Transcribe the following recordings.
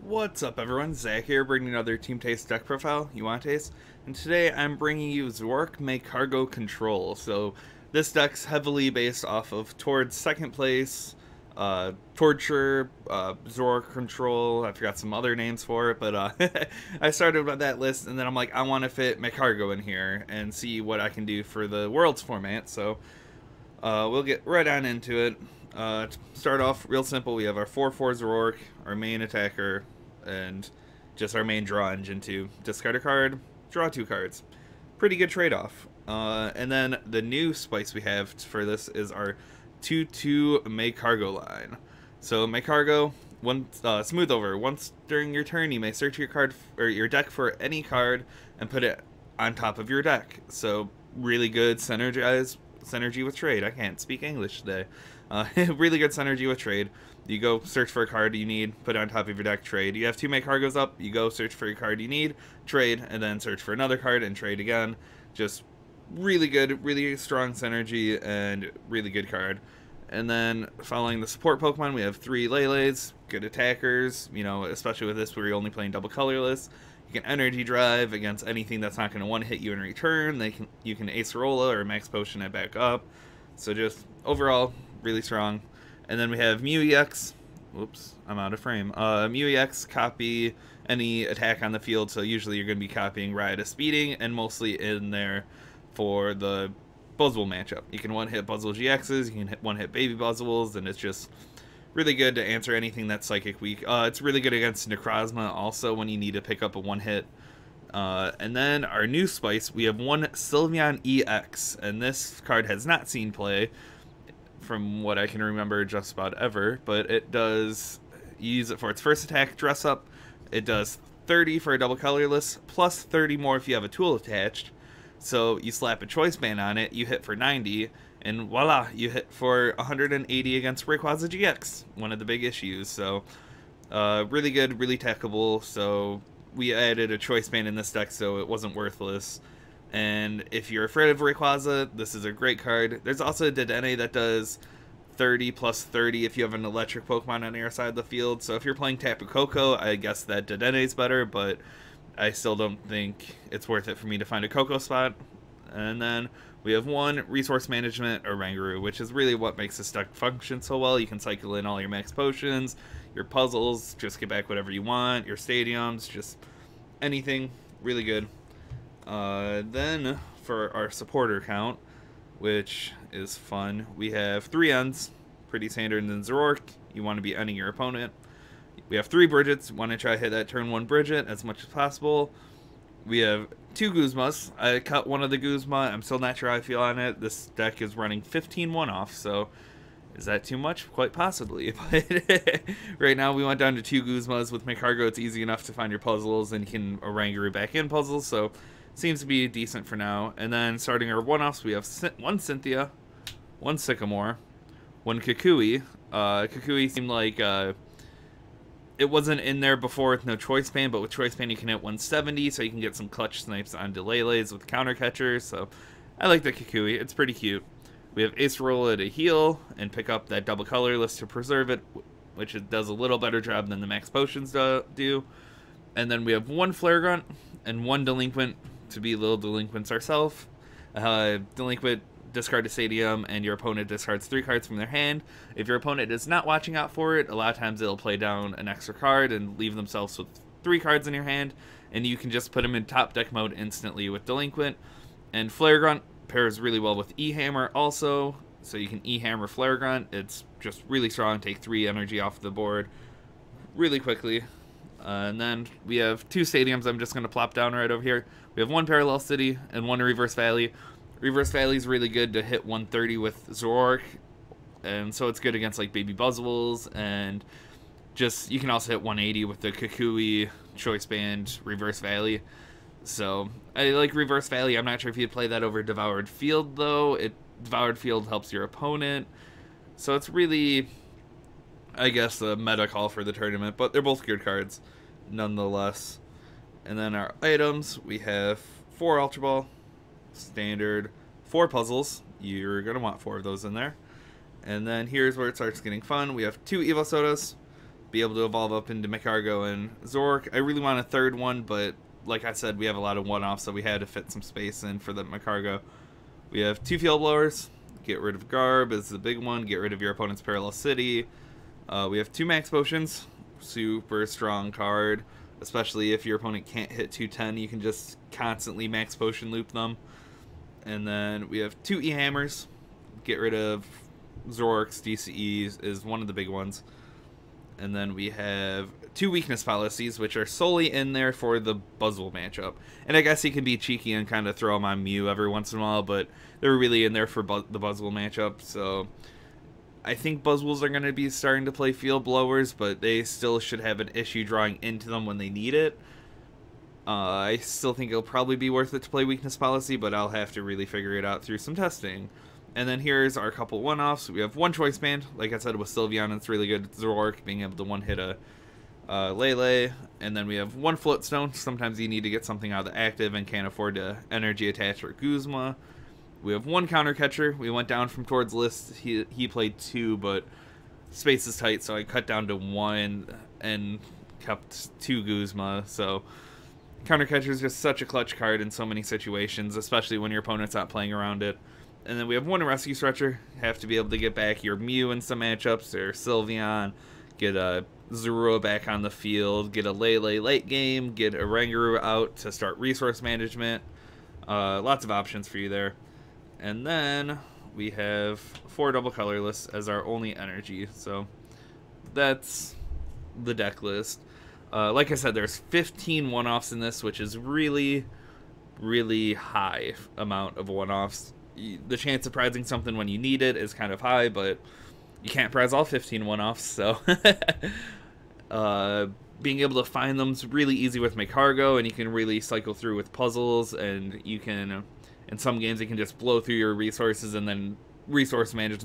What's up everyone, Zach here, bringing another Team Taste deck profile, you want Taste? And today I'm bringing you Zoroark Magcargo Control. So this deck's heavily based off of Tord's second place, Torture, Zoroark Control, I forgot some other names for it, but I started with that list and then I'm like, I want to fit Magcargo in here and see what I can do for the Worlds format, so we'll get right on into it. To start off real simple, we have our 4/4 Zoroark, our main attacker, and just our main draw engine to discard a card, draw 2 cards. Pretty good trade-off. And then the new spice we have for this is our 2/2 Magcargo line. So Magcargo, smooth over. Once during your turn, you may search your card or your deck for any card and put it on top of your deck. So really good synergy with trade. I can't speak English today. Really good synergy with trade. You go search for a card you need, put it on top of your deck, trade. You have 2 Magcargos up, you go search for your card you need, trade, and then search for another card and trade again. Just really good, really strong synergy, and really good card. And then following the support Pokemon, we have 3 Lele's, good attackers, you know, especially with this where you're only playing double colorless. You can energy drive against anything that's not going to one-hit you in return. You can Acerola or Max Potion it back up. So just overall, really strong. And then we have Mew EX. Whoops, I'm out of frame. Mew EX, copy any attack on the field. So usually you're going to be copying Riotous Speeding and mostly in there for the Buzzwole matchup. You can one-hit Buzzwole GXs, you can one-hit Baby Buzzwoles, and it's just really good to answer anything that's Psychic weak. It's really good against Necrozma also when you need to pick up a one-hit. And then our new spice, we have 1 Sylveon EX, and this card has not seen play from what I can remember just about ever, but it does, you use it for its first attack, Dress Up. It does 30 for a double colorless, plus 30 more if you have a tool attached. So you slap a choice band on it, you hit for 90, and voila, you hit for 180 against Rayquaza GX, one of the big issues. So really good, really techable. So we added a choice band in this deck so it wasn't worthless. And if you're afraid of Rayquaza, this is a great card. There's also a Dedenne that does 30 plus 30 if you have an electric Pokemon on your side of the field. So if you're playing Tapu Koko, I guess that Dedenne's better, but I still don't think it's worth it for me to find a Koko spot. And then we have 1 Resource Management Oranguru, which is really what makes this deck function so well. You can cycle in all your max potions, your puzzles, just get back whatever you want, your stadiums, just anything, really good. Then for our supporter count, which is fun, we have 3 Ends, pretty standard in Zoroark. You want to be ending your opponent. We have 3 Bridgets, want to try to hit that turn 1 Bridget as much as possible. We have 2 Guzmas. I cut one of the Guzma. I'm still not sure how I feel on it. This deck is running 15 one-off, so is that too much? Quite possibly. But right now we went down to 2 Guzmas. With Magcargo, it's easy enough to find your puzzles, and you can Oranguru back in puzzles, so seems to be decent for now. And then starting our one-offs, we have 1 Cynthia, 1 Sycamore, 1 Kukui. Kukui seemed like it wasn't in there before with no choice band, but with choice band you can hit 170, so you can get some clutch snipes on Lele's with counter catchers. So I like the Kukui, it's pretty cute. We have Acerola to heal and pick up that double colorless to preserve it, which it does a little better job than the max potions do. And then we have 1 Flare Grunt and 1 Delinquent to be little delinquents ourselves. Delinquent, discard a stadium, and your opponent discards 3 cards from their hand. If your opponent is not watching out for it, a lot of times they'll play down an extra card and leave themselves with 3 cards in your hand, and you can just put them in top deck mode instantly with Delinquent. And Flare Grunt pairs really well with E-Hammer also, so you can E-Hammer Flare Grunt. It's just really strong, take 3 energy off the board really quickly. And then we have 2 stadiums I'm just going to plop down right over here. We have 1 Parallel City and 1 Reverse Valley. Reverse Valley is really good to hit 130 with Zoroark, and so it's good against like Baby Buzzwoles, and just you can also hit 180 with the Kukui, Choice Band, Reverse Valley. So I like Reverse Valley. I'm not sure if you'd play that over Devoured Field though. Devoured Field helps your opponent, so it's really, I guess, a meta call for the tournament, but they're both good cards nonetheless. And then our items, we have 4 Ultra Ball, standard, 4 puzzles. You're going to want 4 of those in there. And then here's where it starts getting fun. We have 2 Evo Sodas, be able to evolve up into Magcargo and Zoroark. I really want a third one, but like I said, we have a lot of one-offs, so we had to fit some space in for the Magcargo. We have 2 Field Blowers. Get rid of Garb is the big one. Get rid of your opponent's Parallel City. We have 2 Max Potions. Super strong card. Especially if your opponent can't hit 210, you can just constantly Max Potion loop them. And then we have 2 E-Hammers. Get rid of Zoroark's DCEs is one of the big ones. And then we have 2 weakness policies, which are solely in there for the Buzzwole matchup. And I guess he can be cheeky and kind of throw them on Mew every once in a while, but they're really in there for the Buzzwole matchup. So I think Buzzwoles are going to be starting to play Field Blowers, but they still should have an issue drawing into them when they need it. I still think it'll probably be worth it to play weakness policy, but I'll have to really figure it out through some testing. And then here's our couple one-offs. We have 1 Choice Band. Like I said, with Sylveon, it's really good. Zoroark being able to one-hit a Lele. And then we have 1 Float Stone. Sometimes you need to get something out of the active and can't afford to energy attach for Guzma. We have 1 Counter Catcher. We went down from Tord's list. He played 2, but space is tight, so I cut down to 1 and kept 2 Guzma. So Counter Catcher is just such a clutch card in so many situations, especially when your opponent's not playing around it. And then we have 1 Rescue Stretcher. Have to be able to get back your Mew in some matchups, or Sylveon, get a Zoro back on the field, get a Lele late game, get a Rangaroo out to start resource management. Lots of options for you there. And then we have 4 double colorless as our only energy. So that's the deck list. Like I said, there's 15 one-offs in this, which is really, really high amount of one-offs. The chance of prizing something when you need it is kind of high, but you can't prize all 15 one-offs, so being able to find them is really easy with Magcargo, and you can really cycle through with puzzles, and you can, in some games, you can just blow through your resources and then resource manage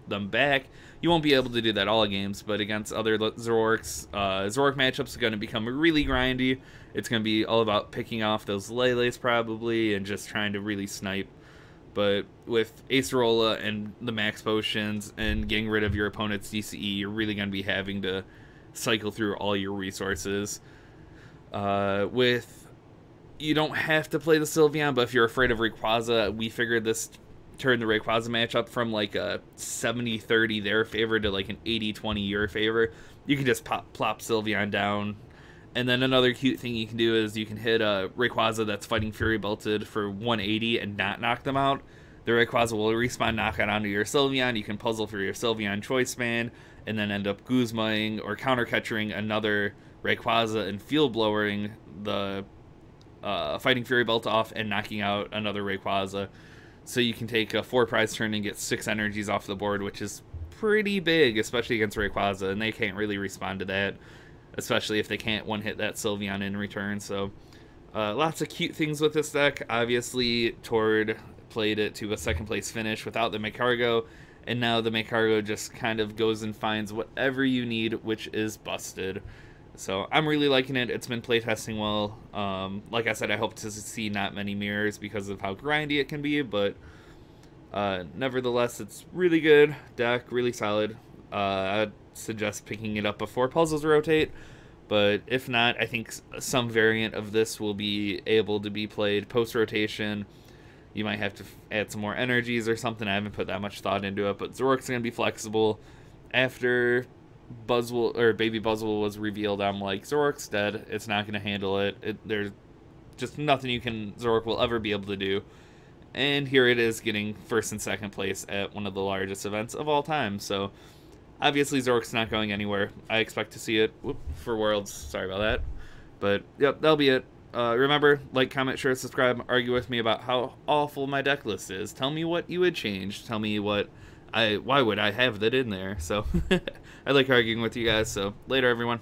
them back. You won't be able to do that all games, but against other Zoroarks, Zoroark matchups are going to become really grindy. It's going to be all about picking off those Leles probably, and just trying to really snipe. But with Acerola and the Max Potions and getting rid of your opponent's DCE, you're really going to be having to cycle through all your resources. You don't have to play the Sylveon, but if you're afraid of Rayquaza, we figured this turned the Rayquaza matchup from like a 70-30 their favor to like an 80-20 your favor. You can just plop Sylveon down. And then another cute thing you can do is you can hit a Rayquaza that's fighting Fury Belted for 180 and not knock them out. The Rayquaza will respawn knockout onto your Sylveon. You can puzzle for your Sylveon Choice Band and then end up Guzmaing or counter catching another Rayquaza and field blowing the fighting Fury Belt off and knocking out another Rayquaza. So you can take a 4 prize turn and get 6 energies off the board, which is pretty big, especially against Rayquaza, and they can't really respond to that, especially if they can't one-hit that Sylveon in return. So lots of cute things with this deck. Obviously, Tord played it to a 2nd place finish without the Magcargo, and now the Magcargo just kind of goes and finds whatever you need, which is busted. So I'm really liking it. It's been playtesting well. Like I said, I hope to see not many mirrors because of how grindy it can be, but nevertheless, it's really good deck, really solid. I'd suggest picking it up before puzzles rotate, but if not, I think some variant of this will be able to be played post-rotation. You might have to add some more energies or something. I haven't put that much thought into it, but Zoroark's going to be flexible. After Buzzwole or Baby Buzzwole was revealed, I'm like, Zoroark's dead. It's not going to handle it. There's just nothing Zoroark will ever be able to do. And here it is getting 1st and 2nd place at one of the largest events of all time. So obviously Zoroark's not going anywhere. I expect to see it for Worlds. Sorry about that. But yep, that'll be it. Remember, like, comment, share, subscribe, argue with me about how awful my deck list is. Tell me what you would change. Tell me why would I have that in there. So I like arguing with you guys. So later, everyone.